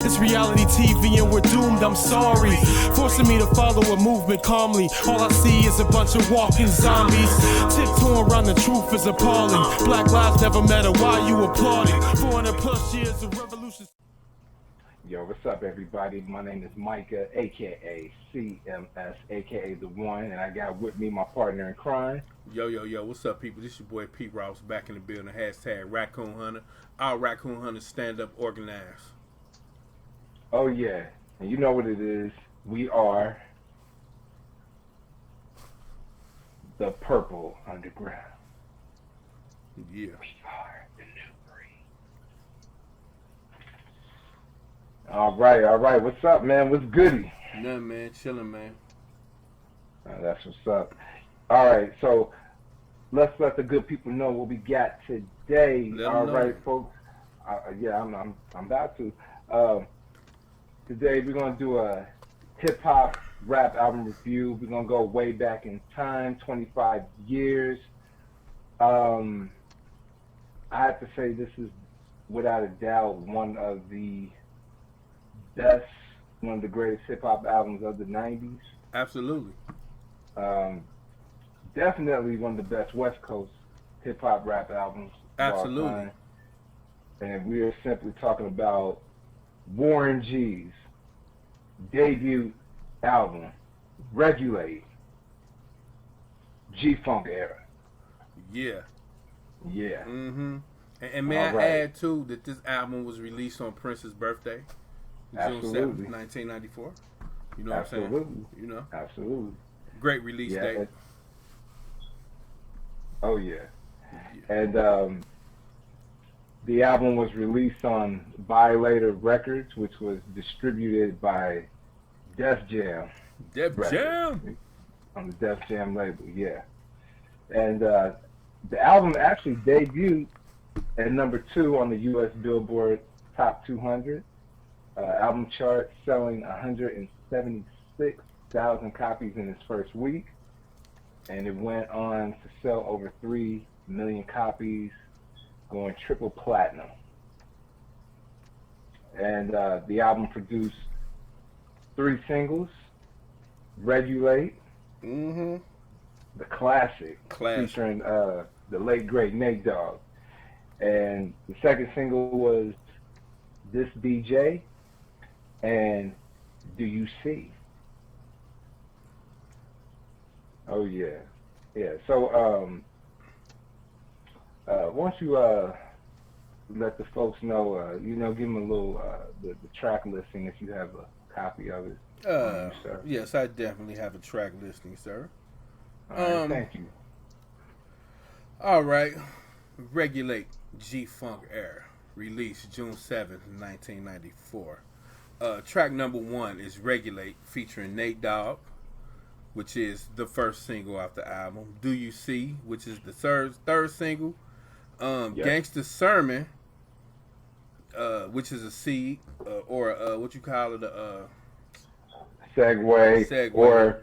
It's reality TV and we're doomed, I'm sorry. Forcing me to follow a movement calmly. All I see is a bunch of walking zombies. Tiptoeing around the truth is appalling. Black lives never matter, why you applauding? 400 plus years of revolution. Yo, what's up, everybody? My name is Micah, a.k.a. CMS, a.k.a. The One, and I got with me my partner in crime. Yo, what's up, people? This your boy Pete Ross back in the building. Hashtag Raccoon Hunter. Our Raccoon Hunters stand up organized. Oh, yeah. And you know what it is. We are the Purple Underground. Yeah. We are the new breed. All right. What's up, man? What's goody? Nothing, man. Chilling, man. That's what's up. All right, so let's let the good people know what we got today. All right, folks. Yeah, I'm about to. Today we're gonna do a hip hop rap album review. We're gonna go way back in time, 25 years. I have to say this is without a doubt one of the best, one of the greatest hip hop albums of the 90s. Absolutely. Definitely one of the best West Coast hip hop rap albums. Absolutely. And we are simply talking about Warren G's debut album, Regulate, G-Funk era. Yeah. Yeah. Mm-hmm. And may I add, too, that this album was released on Prince's birthday, June 7th, 1994. You know what I'm saying? You know? Absolutely. Great release date. Oh, yeah. And the album was released on Violator Records, which was distributed by Def Jam. Def Jam? On the Def Jam label, yeah. And the album actually debuted at number 2 on the U.S. Billboard Top 200 album chart, selling 176,000 copies in its first week. And it went on to sell over 3 million copies, going triple platinum. And the album produced 3 singles: Regulate, the classic, featuring the late great Nate Dogg. And the second single was This BJ and Do You See? Oh, yeah. Yeah. So, why don't you let the folks know, give them a little, the track listing if you have a copy of it. Yes, I definitely have a track listing, sir. All right, thank you. All right. Regulate, G-Funk era. Released June 7th, 1994. Track number 1 is Regulate, featuring Nate Dogg, which is the first single off the album. Do You See, which is the third single. Gangsta Sermon, which is a seed, or what you call it, segue.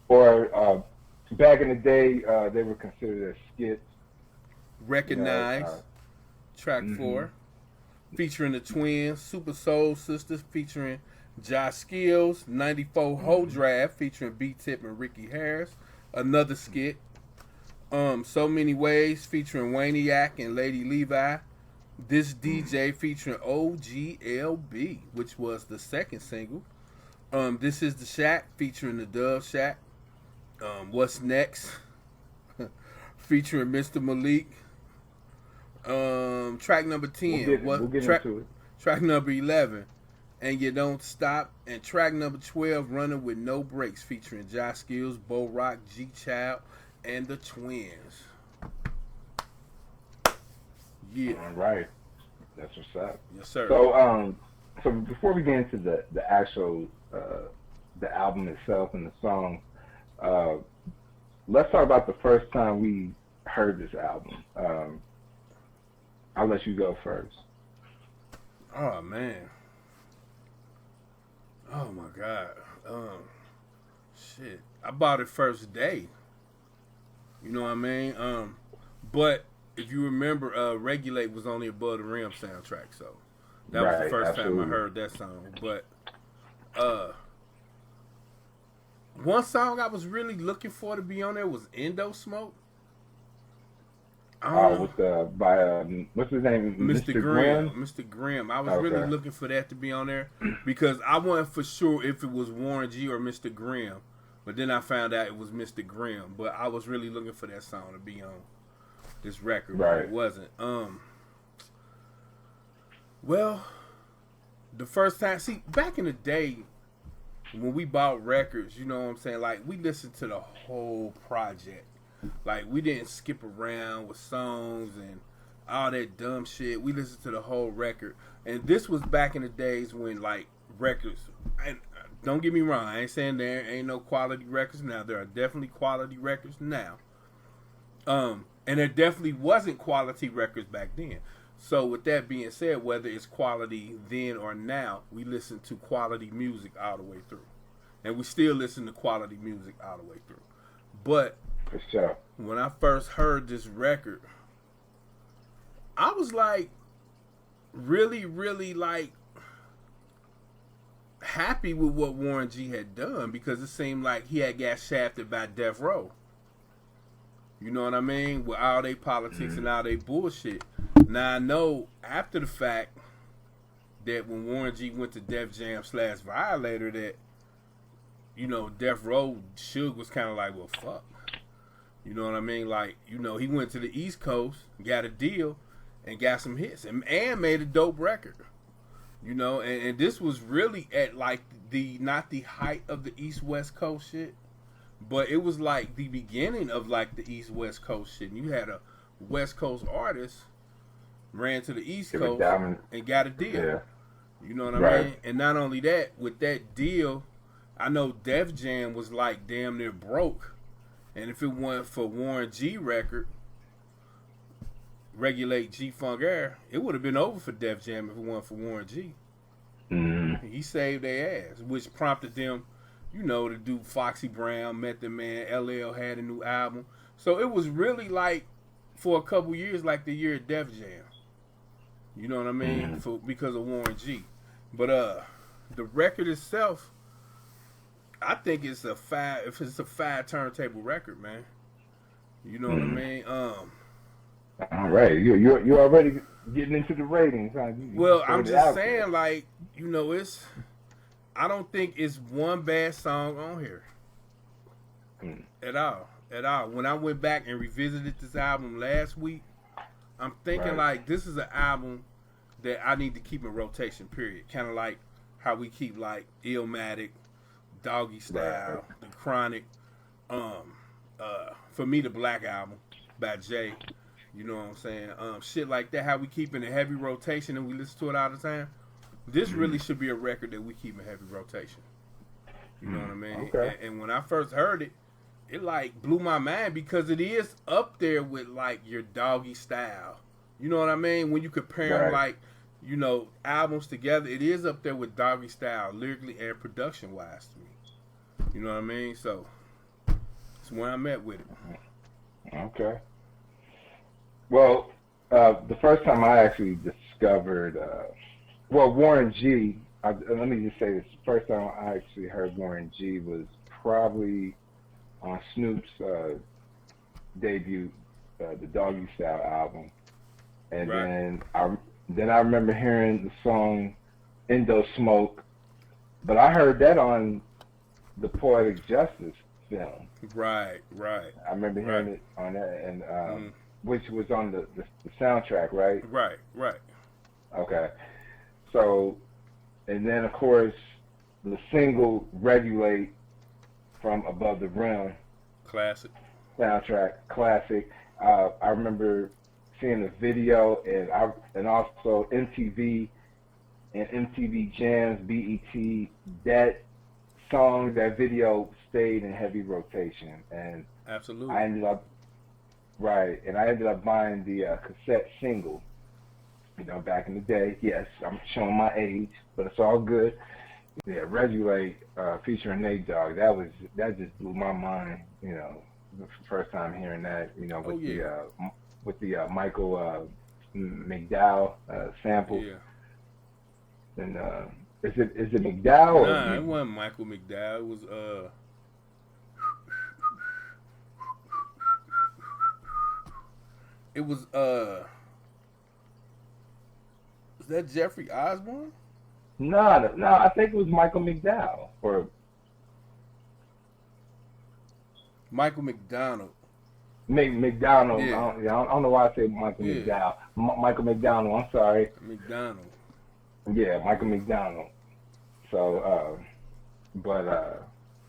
Or back in the day, they were considered as skits. Recognize, track 4, featuring the twins, Super Soul Sisters, featuring Josh Skills, 94 Whole Draft, featuring B-Tip and Ricky Harris, another skit. So Many Ways, featuring Waniac and Lady Levi. This DJ, featuring OGLB, which was the second single. This Is the Shack, featuring the Dove Shack. What's Next, featuring Mr. Malik. Track number 10. We'll get into it. Track number 11, And You Don't Stop. And track number 12, Running With No Brakes, featuring Josh Skills, Bo Rock, G Child, and the Twins. Yeah. All right. That's what's up. Yes, sir. So before we get into the actual the album itself and the songs, let's talk about the first time we heard this album. I'll let you go first. Oh, man. Oh, my God. Shit. I bought it first day. You know what I mean? But if you remember, Regulate was only Above the Rim soundtrack, so That was the first absolutely. time I heard that song. But one song I was really looking for to be on there was Endo Smoke. What's his name? Mr. Grimm. Mr. Grimm. I was really Okay. looking for that to be on there because I wasn't for sure if it was Warren G or Mr. Grimm. But then I found out it was Mr. Grimm. But I was really looking for that song to be on this record. Right. But it wasn't. Well, the first time, see, back in the day when we bought records, you know what I'm saying? Like, we listened to the whole project. Like, we didn't skip around with songs and all that dumb shit. We listened to the whole record. And this was back in the days when, like, records, and don't get me wrong, I ain't saying there ain't no quality records now. There are definitely quality records now. And there definitely wasn't quality records back then. So with that being said, whether it's quality then or now, we listen to quality music all the way through. And we still listen to quality music all the way through. But for sure, when I first heard this record, I was like really, really like happy with what Warren G had done because it seemed like he had got shafted by Death Row. You know what I mean? With all they politics and all they bullshit. Now I know after the fact that when Warren G went to Def Jam / Violator that, you know, Death Row, Suge was kind of like, well, fuck. You know what I mean? Like, you know, he went to the East Coast, got a deal, and got some hits, and made a dope record. You know, and this was really at like not the height of the East-West Coast shit, but it was like the beginning of like the East-West Coast shit. And you had a West Coast artist ran to the East Coast and got a deal. Yeah. You know what I mean? And not only that, with that deal, I know Def Jam was like damn near broke. And if it weren't for Warren G record, Regulate G-Funk Air, it would have been over for Def Jam if it weren't for Warren G. Mm-hmm. He saved their ass, which prompted them, you know, to do Foxy Brown, Method Man, LL had a new album. So it was really like, for a couple years, like the year of Def Jam. You know what I mean? Because of Warren G. But the record itself, I think it's a five turntable record, man. You know what I mean? All right, you're already getting into the ratings, huh? Well, I'm just saying, like, you know, I don't think it's one bad song on here at all. When I went back and revisited this album last week, I'm thinking like this is an album that I need to keep in rotation. Period. Kind of like how we keep like Illmatic, Doggy Style, The Chronic. For me, the Black Album by Jay. You know what I'm saying? Shit like that. How we keep in a heavy rotation and we listen to it all the time. This really should be a record that we keep in heavy rotation. You know what I mean? Okay. And when I first heard it, it like blew my mind because it is up there with like your Doggy Style. You know what I mean? When you compare like, you know, albums together, it is up there with Doggy Style, lyrically and production wise to me. You know what I mean? So that's where I'm at with it. Okay. Well, the first time I actually discovered, Warren G. Let me just say this: the first time I actually heard Warren G. was probably on Snoop's debut, the Doggy Style album, and then I remember hearing the song Endo Smoke, but I heard that on the Poetic Justice film. Right. I remember hearing it on that, and which was on the soundtrack, right? Right. Okay. So, and then of course the single Regulate from Above the Rim. Classic. Soundtrack, classic. I remember seeing the video and also MTV and MTV Jams, BET, that song, that video stayed in heavy rotation. And absolutely. I ended up buying the cassette single. You know, back in the day. Yes, I'm showing my age, but it's all good. Yeah, Regulate featuring Nate Dogg. That just blew my mind. You know, the first time hearing that. You know, with the Michael McDowell sample. Yeah. And is it McDowell? Nah, it wasn't Michael McDowell. It was was that Jeffrey Osborne? No, I think it was Michael McDowell or Michael McDonald. McDonald. Yeah. I don't know why I say Michael McDowell. Michael McDonald. I'm sorry. McDonald. Yeah, Michael McDonald. So,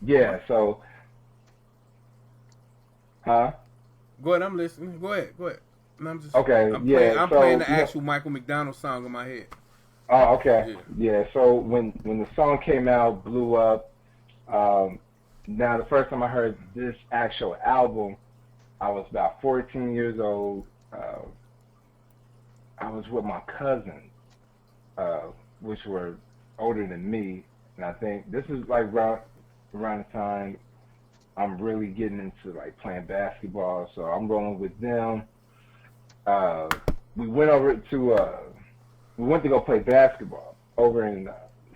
yeah. So, huh? Go ahead. I'm listening. Go ahead. And I'm just okay. I'm playing the actual Michael McDonald song in my head. Oh, okay. Yeah. So when the song came out, blew up. Now the first time I heard this actual album, I was about 14 years old. I was with my cousins, which were older than me, and I think this is like around the time I'm really getting into like playing basketball. So I'm rolling with them. We went to go play basketball over in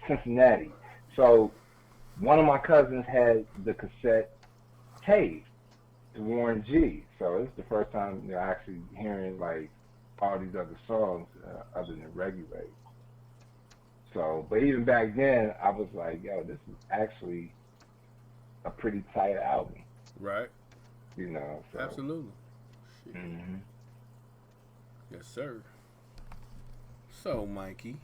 Cincinnati. So one of my cousins had the cassette tape to Warren G. So it's the first time actually hearing like all these other songs other than Regulate. So, but even back then, I was like, yo, this is actually a pretty tight album. Right. So. Absolutely. Mm-hmm. Yes, sir. So, Mikey,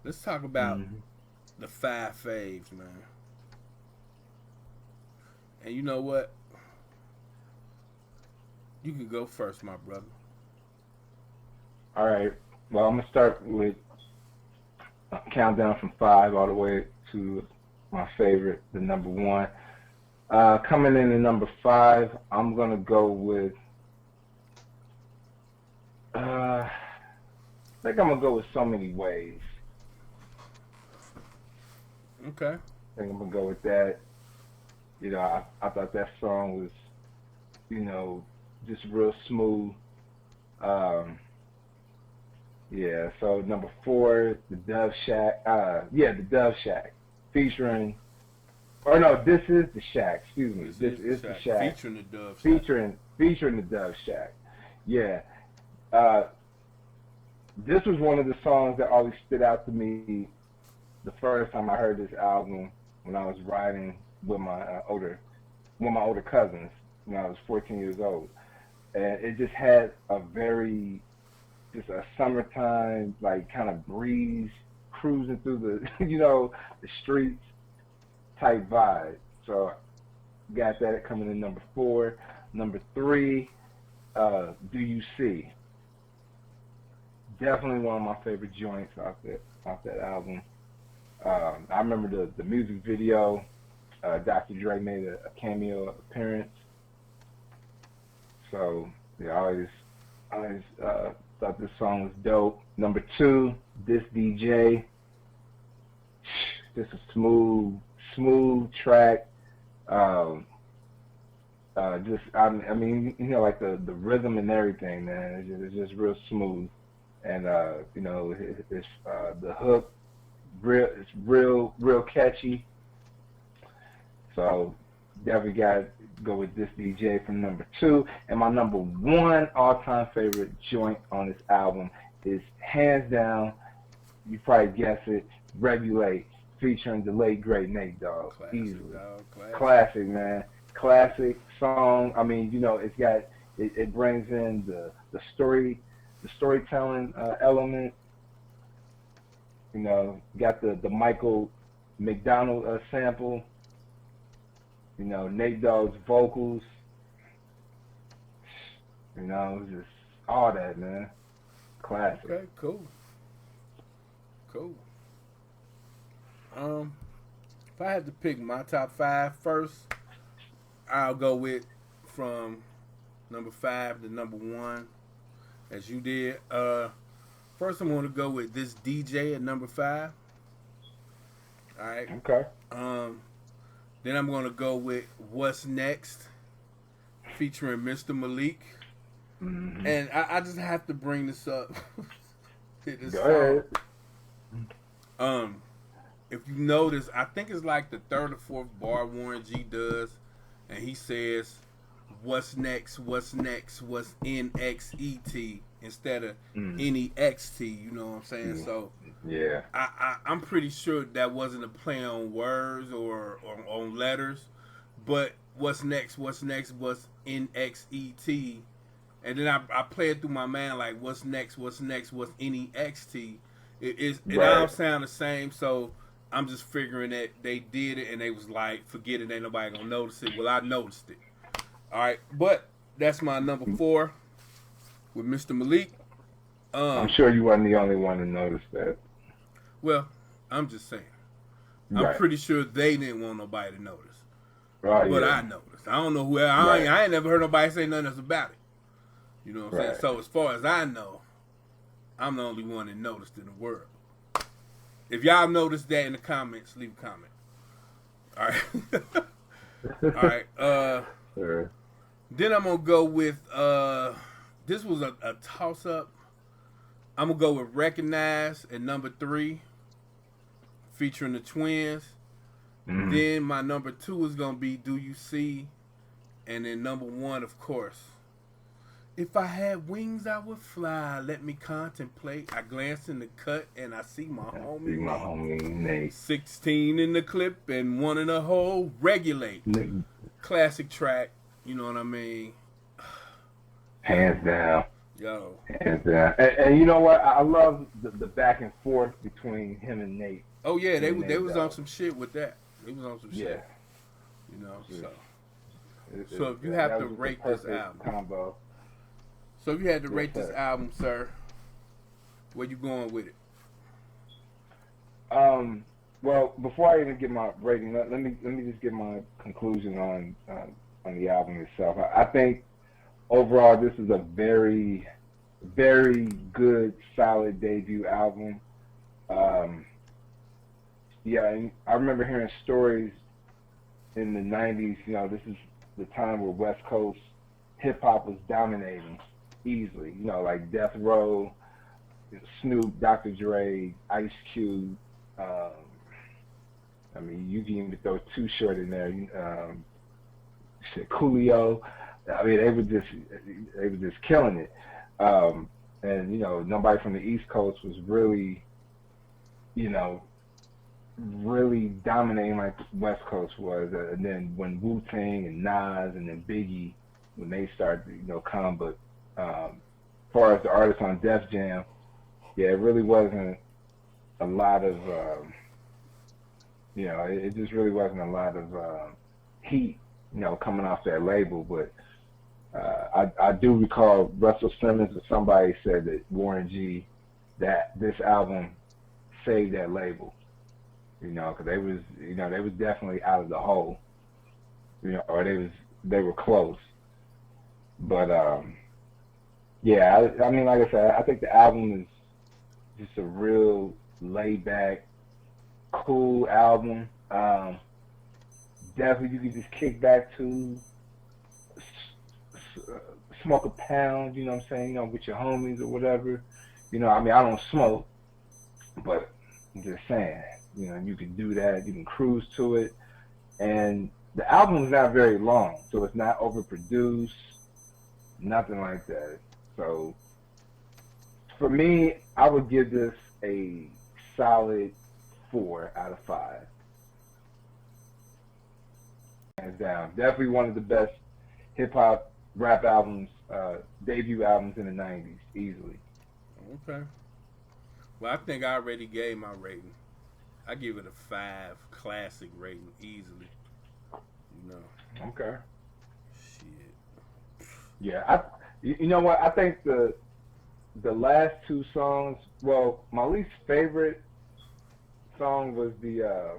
let's talk about the 5 faves, man. And you know what? You can go first, my brother. All right. Well, I'm gonna start with a countdown from 5 all the way to my favorite, the number 1. Coming in at number 5, I'm gonna go with. I think I'm gonna go with So Many Ways. Okay. I think I'm gonna go with that. I thought that song was, just real smooth. Yeah. So number 4, the Dove Shack. The Dove Shack, featuring. Or no, This Is the Shack. Excuse me. This is the Shack. Featuring the Dove Shack. Featuring the Dove Shack. Yeah. This was one of the songs that always stood out to me the first time I heard this album when I was riding with my older cousins when I was 14 years old, and it just had a summertime like kind of breeze cruising through the the streets type vibe. So got that coming in number 4. Number 3, Do You See? Definitely one of my favorite joints off that album. I remember the music video. Dr. Dre made a cameo appearance. So yeah, I always thought this song was dope. Number 2, This DJ. Just a smooth track. Like the rhythm and everything, man. It's just real smooth. And it's the hook, it's real catchy. So definitely got to go with This DJ from number 2. And my number 1 all-time favorite joint on this album is hands down, you probably guess it, Regulate, featuring the late great Nate Dogg. Easily. Classic, man. Classic song. I mean, it brings in the storytelling element. Got the Michael McDonald sample. Nate Dogg's vocals. Just all that, man. Classic. Okay, cool. If I had to pick my top 5 first, I'll go with from number 5 to number 1, as you did. First, I'm going to go with This DJ at number 5. All right. Okay. Then I'm going to go with What's Next, featuring Mr. Malik. Mm-hmm. And I just have to bring this up. this Go ahead. If you notice, I think it's like the third or fourth bar Warren G does, and he says, "What's next? What's next? What's NXET?" instead of NEXT. You know what I'm saying? So yeah, I'm pretty sure that wasn't a play on words or on letters, but what's next? What's next? What's NXET? And then I play it through my mind like, what's next? What's next? What's NEXT? It all sound the same, so I'm just figuring that they did it and they was like, forget it, ain't nobody gonna notice it. Well, I noticed it. All right, but that's my number 4 with Mr. Malik. I'm sure you wasn't the only one to notice that. Well, I'm just saying. I'm pretty sure they didn't want nobody to notice. Right, but yeah. I noticed. I don't know who else. I ain't never heard nobody say nothing else about it. You know what I'm saying? So as far as I know, I'm the only one that noticed in the world. If y'all noticed that in the comments, leave a comment. All right. All right. Sure. Then I'm going to go with, this was a toss-up. I'm going to go with Recognize at number 3, featuring the Twins. Mm-hmm. Then my number 2 is going to be Do You See? And then number 1, of course, If I Had Wings, I Would Fly. Let me contemplate. I glance in the cut and I see my homie Nate. 16 in the clip and 1 in the hole. Regulate. Classic track. You know what I mean? Hands down. Yo. Hands down. And you know what? I love the back and forth between him and Nate. Oh, yeah. They was on some shit with that. They was on some shit. You know, so if you have to rate this album. Combo. So if you had to rate this album, sir, where you going with it? Well, before I even get my rating, let me just get my conclusion on the album itself. I think overall this is a very, very good, solid debut album. And I remember hearing stories in the 90s. You know, this is the time where West Coast hip hop was dominating easily. You know, like Death Row, Snoop, Dr. Dre, Ice Cube. I mean, you can even throw Too Short in there. Coolio. I mean, they were just killing it. And you know, nobody from the East Coast was really, you know, really dominating like West Coast was. And then when Wu-Tang and Nas and then Biggie, when they started, you know, come, but as far as the artists on Def Jam, yeah, it really wasn't a lot of, you know, it just really wasn't a lot of heat, you know, coming off that label. But I do recall Russell Simmons or somebody said that Warren G, that this album saved that label, you know, because they was definitely out of the hole, you know, or they were close. But yeah, I mean, like I said, I think the album is just a real laid back, cool album. Definitely you can just kick back to, smoke a pound, you know what I'm saying, you know, with your homies or whatever. You know, I mean, I don't smoke, but I'm just saying, you know, you can do that, you can cruise to it. And the album is not very long, so it's not overproduced, nothing like that. So for me, I would give this a solid 4 out of 5. Hands down. Definitely one of the best hip-hop rap albums, debut albums in the 90s, easily. Okay. Well, I think I already gave my rating. I give it a 5 classic rating, easily. You know. Okay. Shit. Yeah, you know what? I think the last 2 songs. Well, my least favorite song was the.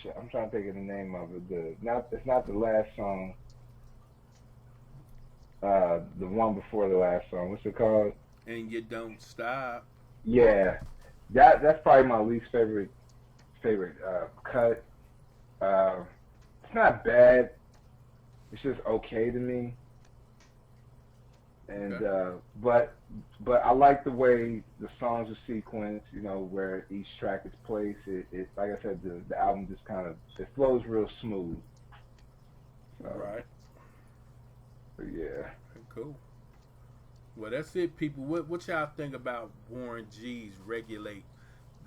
Shit, I'm trying to think of the name of it. It's not the last song. The one before the last song. What's it called? And You Don't Stop. Yeah, that's probably my least favorite cut. It's not bad. It's just okay to me. And okay. but I like the way the songs are sequenced. You know, where each track is placed. It like I said, the album just kind of it flows real smooth. So, Right. so yeah. Cool. Well, that's it, people. What y'all think about Warren G's Regulate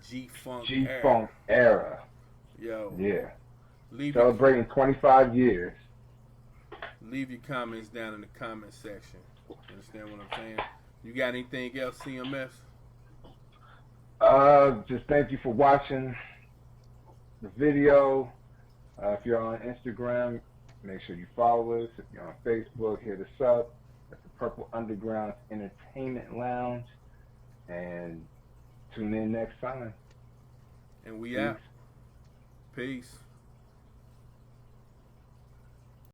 G-Funk era? G-Funk era. Yo, Yeah. leave your Celebrating 25 years. leave your comments down in the comment section. Understand what I'm saying? You got anything else, CMS? Just thank you for watching the video. If you're on Instagram, make sure you follow us. If you're on Facebook, hit us up. That's the Purple Underground Entertainment Lounge. And tune in next time. And we Peace. out. Peace.